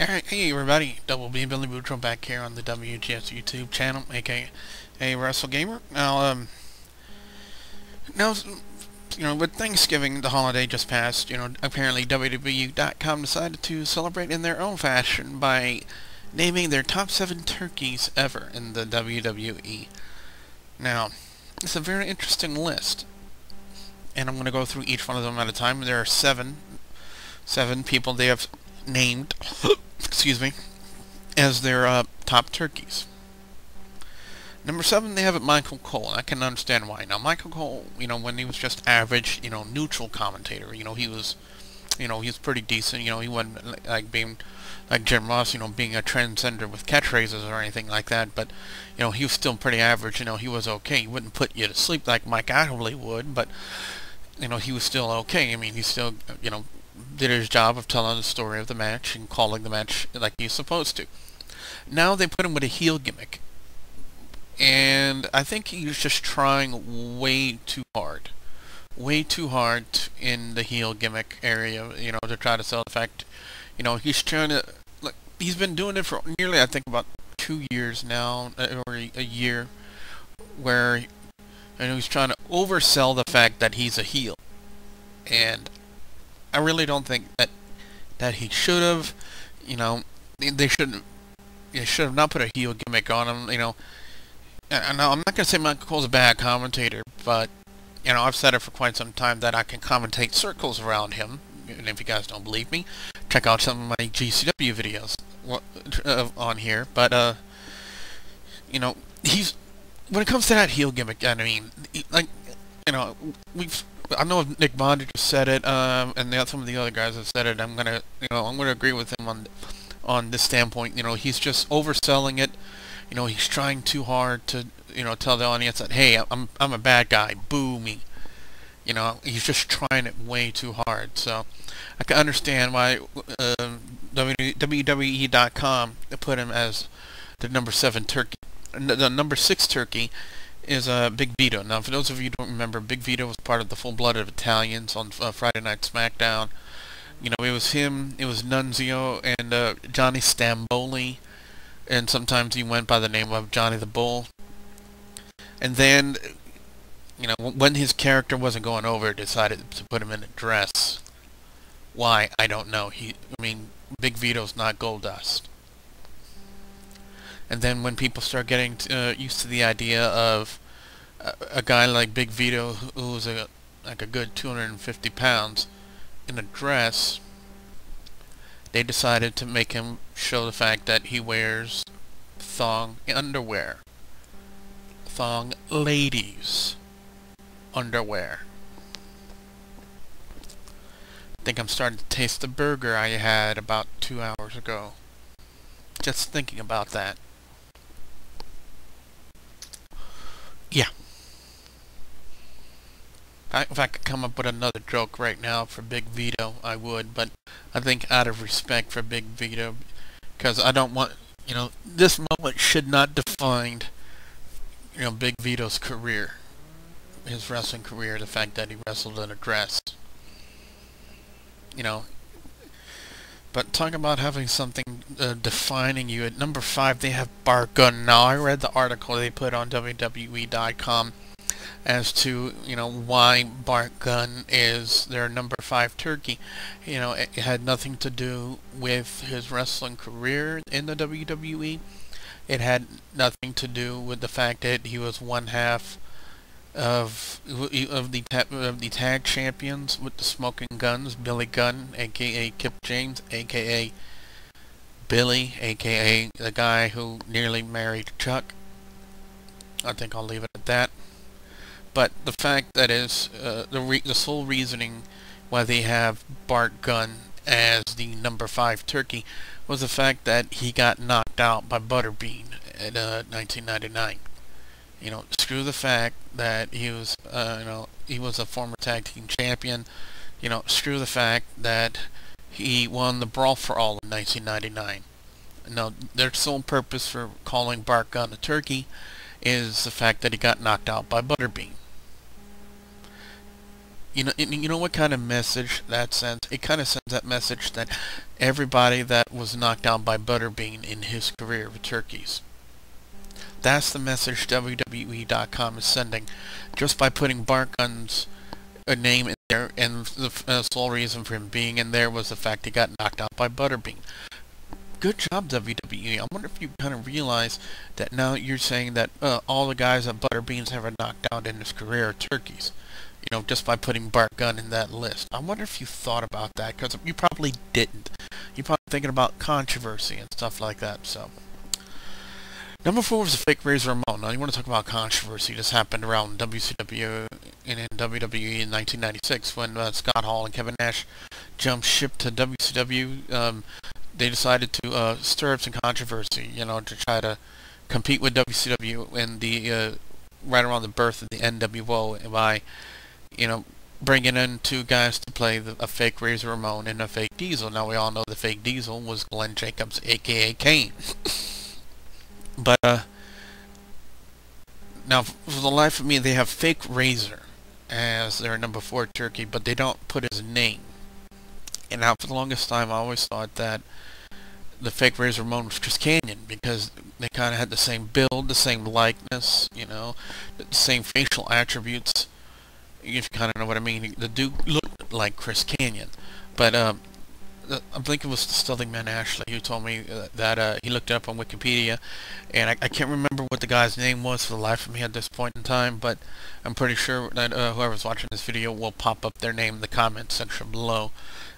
Alright, hey everybody, Double B Billy Boudreaux back here on the WGS YouTube channel, aka Wrestle Gamer. Now, with Thanksgiving, the holiday just passed, apparently WWE.com decided to celebrate in their own fashion by naming their top 7 turkeys ever in the WWE. Now, it's a very interesting list, and I'm going to go through each one of them at a time. There are seven people they have named excuse me, as their top turkeys. Number 7, they have it Michael Cole. I can understand why. Now, Michael Cole, when he was just average, neutral commentator, he was pretty decent. He wasn't like being like Jim Ross, being a transcender with catchphrases or anything like that. But he was still pretty average. He was okay. He wouldn't put you to sleep like Mike Adamle would, but he was still okay. I mean, he still did his job of telling the story of the match and calling the match like he's supposed to. Now they put him with a heel gimmick, and I think he's just trying way too hard in the heel gimmick area, to try to sell the fact, he's trying to, like, he's been doing it for nearly, I think, about 2 years now, or a year, where he's trying to oversell the fact that he's a heel, and I really don't think that he should have. They should have not put a heel gimmick on him. And I'm not gonna say Michael Cole's a bad commentator, but I've said it for quite some time that I can commentate circles around him. And if you guys don't believe me, check out some of my GCW videos on here. But he's, when it comes to that heel gimmick, I mean, I know Nick Bond just said it, and some of the other guys have said it. I'm gonna agree with him on this standpoint. He's just overselling it. He's trying too hard to, tell the audience that, hey, I'm a bad guy, boo me. He's just trying it way too hard. So I can understand why WWE.com put him as the number 7 turkey. The number 6 turkey is Big Vito. Now, for those of you who don't remember, Big Vito was part of the Full-Blooded Italians on Friday Night SmackDown. It was him, it was Nunzio, and Johnny Stamboli, and sometimes he went by the name of Johnny the Bull. And then, when his character wasn't going over, decided to put him in a dress. Why? I don't know. Big Vito's not Goldust. And then when people start getting used to the idea of a guy like Big Vito, who's like a good 250 pounds, in a dress, they decided to make him show the fact that he wears thong underwear. Thong ladies underwear. I think I'm starting to taste the burger I had about 2 hours ago. Just thinking about that. Yeah. If I could come up with another joke right now for Big Vito, I would, but I think out of respect for Big Vito, because I don't want, this moment should not define, Big Vito's career, his wrestling career, the fact that he wrestled in a dress. But talking about having something defining you, at number 5 they have Bart Gunn. Now, I read the article they put on WWE.com as to, why Bart Gunn is their number 5 turkey. It had nothing to do with his wrestling career in the WWE. It had nothing to do with the fact that he was one half of the tag champions with the Smoking Guns, Billy Gunn, aka Kip James, aka Billy, aka the guy who nearly married Chuck. I think I'll leave it at that. But the fact that is the sole reasoning why they have Bart Gunn as the number 5 turkey was the fact that he got knocked out by Butterbean in 1999. Screw the fact that he was, he was a former tag team champion. Screw the fact that he won the Brawl for All in 1999. Now, their sole purpose for calling Bart Gunn a turkey is the fact that he got knocked out by Butterbean. You know what kind of message that sends? It kind of sends that message that everybody that was knocked out by Butterbean in his career with turkeys. That's the message WWE.com is sending just by putting Bart Gunn's name in there, and the sole reason for him being in there was the fact he got knocked out by Butterbean. Good job, WWE. I wonder if you kind of realize that now you're saying that all the guys that Butterbean's ever knocked out in his career are turkeys. You know, just by putting Bart Gunn in that list. I wonder if you thought about that, because you probably didn't. You're probably thinking about controversy and stuff like that, so. Number 4 was the fake Razor Ramon. Now, you want to talk about controversy. This happened around WCW and in WWE in 1996 when Scott Hall and Kevin Nash jumped ship to WCW. They decided to stir up some controversy, you know, to try to compete with WCW in the right around the birth of the NWO by, you know, bringing in 2 guys to play a fake Razor Ramon and a fake Diesel. Now, we all know the fake Diesel was Glenn Jacobs, a.k.a. Kane. But, now, for the life of me, they have fake Razor as their number 4 turkey, but they don't put his name. And now, for the longest time, I always thought that the fake Razor Ramon was Chris Kanyon, because they kind of had the same build, the same likeness, you know, the same facial attributes, if you kind of know what I mean. The dude looked like Chris Kanyon. But, I think it was the Studying Man Ashley who told me that he looked it up on Wikipedia, and I can't remember what the guy's name was for the life of me at this point in time, but I'm pretty sure that whoever's watching this video will pop up their name in the comments section below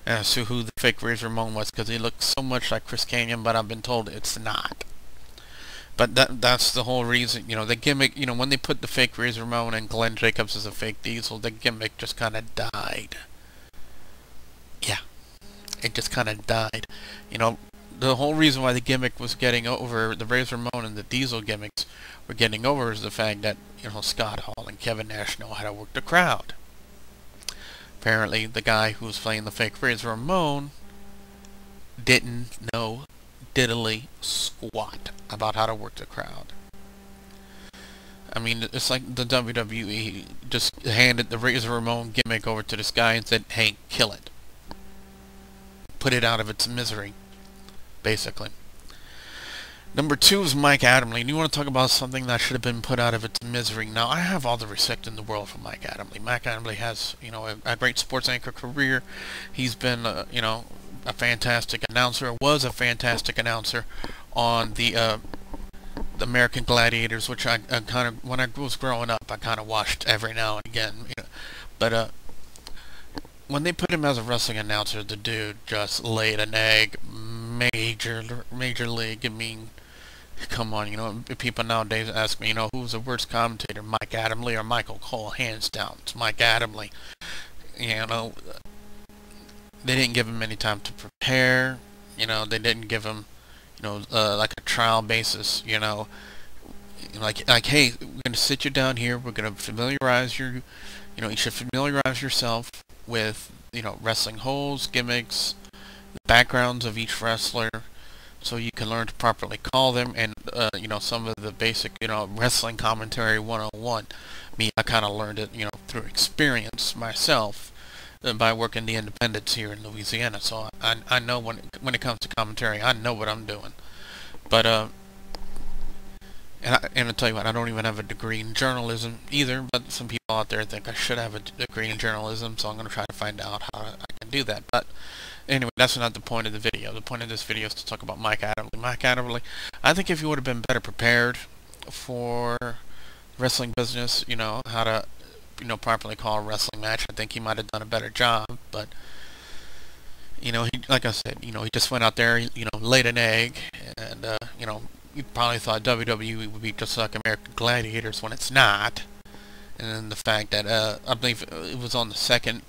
as to who the fake Razor Ramon was, because he looked so much like Chris Kanyon, but I've been told it's not. But that's the whole reason, you know, the gimmick, you know, when they put the fake Razor Ramon and Glenn Jacobs as a fake Diesel, the gimmick just kind of died. Yeah. It just kind of died. You know, the whole reason why the gimmick was getting over, the Razor Ramon and the Diesel gimmicks were getting over, is the fact that, you know, Scott Hall and Kevin Nash know how to work the crowd. Apparently, the guy who was playing the fake Razor Ramon didn't know diddly squat about how to work the crowd. I mean, it's like the WWE just handed the Razor Ramon gimmick over to this guy and said, hey, kill it. Put it out of its misery, basically. Number 2 is Mike Adamle, and you want to talk about something that should have been put out of its misery. Now, I have all the respect in the world for Mike Adamle. Mike Adamle has, you know, a great sports anchor career. He's been, you know, a fantastic announcer. Was a fantastic announcer on the American Gladiators, which I kind of, when I was growing up, I kind of watched every now and again. You know, but when they put him as a wrestling announcer, the dude just laid an egg, major league. I mean, come on, you know, people nowadays ask me, you know, who's the worst commentator, Mike Adamle or Michael Cole? Hands down, it's Mike Adamle. You know, they didn't give him any time to prepare. You know, they didn't give him, you know, like a trial basis. You know, like hey, we're gonna sit you down here. We're gonna familiarize you. You know, you should familiarize yourself with, you know, wrestling holds, gimmicks, the backgrounds of each wrestler, so you can learn to properly call them, and you know, some of the basic, you know, wrestling commentary 101. Me, I kind of learned it, you know, through experience myself by working the independents here in Louisiana. So I know when it comes to commentary, I know what I'm doing. But and I'll tell you what, I don't even have a degree in journalism either, but some people out there think I should have a degree in journalism, so I'm going to try to find out how I can do that. But anyway, that's not the point of the video. The point of this video is to talk about Mike Adamle. Mike Adamle, I think if he would have been better prepared for wrestling business, you know, how to, you know, properly call a wrestling match, I think he might have done a better job. But, you know, he, like I said, you know, he just went out there, you know, laid an egg, and, you know, you probably thought WWE would be just like American Gladiators when it's not. And then the fact that, I believe it was on his second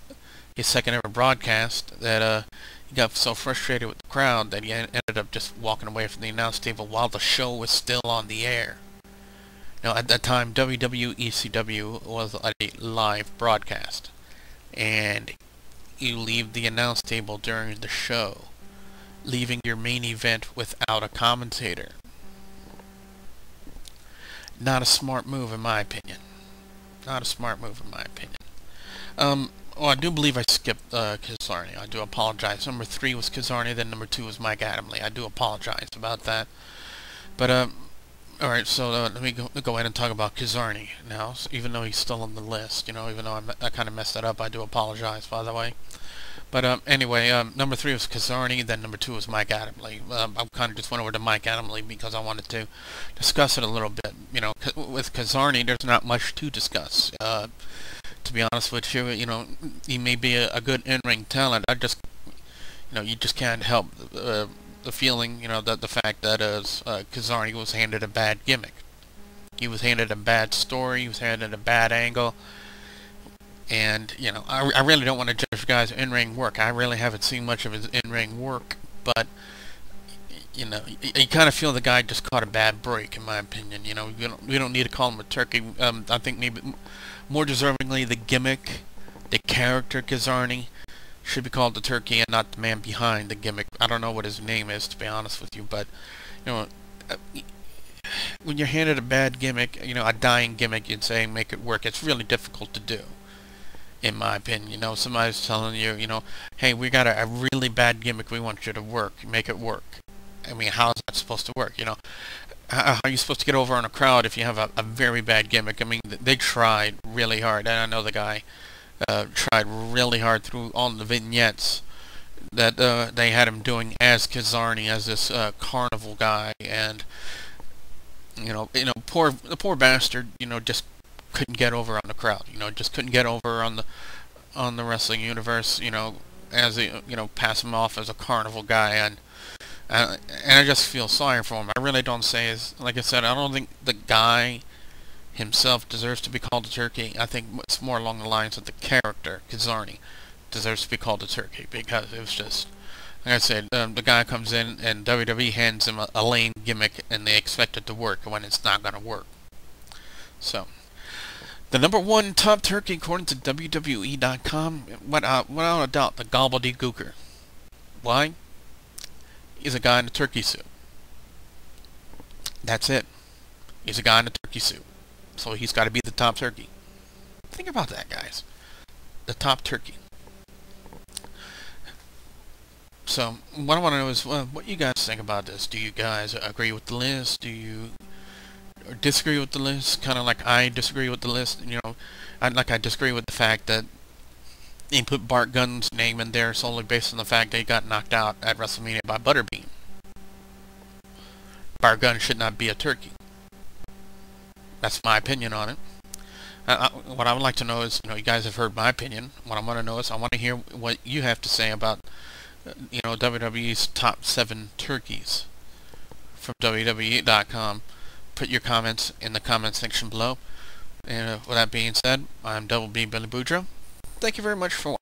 ever broadcast, that he got so frustrated with the crowd that he ended up just walking away from the announce table while the show was still on the air. Now, at that time, WWECW was a live broadcast, and you leave the announce table during the show, leaving your main event without a commentator. Not a smart move in my opinion. Not a smart move in my opinion. Well, I do believe I skipped Kazarni. I do apologize. Number 3 was Kazarni, then number 2 was Mike Adamle. I do apologize about that. But alright, so let me go ahead and talk about Kazarni now. So even though he's still on the list, even though I kind of messed that up, I do apologize, by the way. But anyway, number 3 was Kazarni, then number 2 was Mike Adamle. I kind of just went over to Mike Adamle because I wanted to discuss it a little bit. With Kazarni, there's not much to discuss. To be honest with you, he may be a good in-ring talent. You just can't help the feeling, that the fact that Kazarni was handed a bad gimmick. He was handed a bad story. He was handed a bad angle. And, I really don't want to judge the guy's in-ring work. I really haven't seen much of his in-ring work, but, you kind of feel the guy just caught a bad break, in my opinion. We don't need to call him a turkey. I think maybe more deservingly the gimmick, the character Kazarni, should be called the turkey and not the man behind the gimmick. I don't know what his name is, to be honest with you, but, when you're handed a bad gimmick, a dying gimmick, you'd say make it work. It's really difficult to do, in my opinion. Somebody's telling you, hey, we got a really bad gimmick, we want you to work, make it work. I mean, how is that supposed to work? How are you supposed to get over on a crowd if you have a very bad gimmick? I mean, they tried really hard, and I know the guy tried really hard through all the vignettes that they had him doing as Kazarni, as this carnival guy, and the poor bastard, just couldn't get over on the crowd, just couldn't get over on the wrestling universe, as pass him off as a carnival guy, and I just feel sorry for him. I really don't say, like I said, I don't think the guy himself deserves to be called a turkey. I think it's more along the lines of the character, Kazarni, deserves to be called a turkey, because it was just, like I said, the guy comes in and WWE hands him a lame gimmick and they expect it to work when it's not going to work. So, the number 1 top turkey according to WWE.com, without a doubt, the gobbledygooker. Why? He's a guy in a turkey suit. That's it. He's a guy in a turkey suit. So he's got to be the top turkey. Think about that, guys. The top turkey. So, what I want to know is what you guys think about this. Do you guys agree with the list? Do you disagree with the list? Kind of like I disagree with the list. I disagree with the fact that he put Bart Gunn's name in there solely based on the fact that he got knocked out at WrestleMania by Butterbean. Bart Gunn should not be a turkey. That's my opinion on it. What I would like to know is, you guys have heard my opinion. What I want to know is, I want to hear what you have to say about, WWE's top 7 turkeys from WWE.com. Put your comments in the comment section below. And with that being said, I'm Double B Billy Boudreaux. Thank you very much for watching.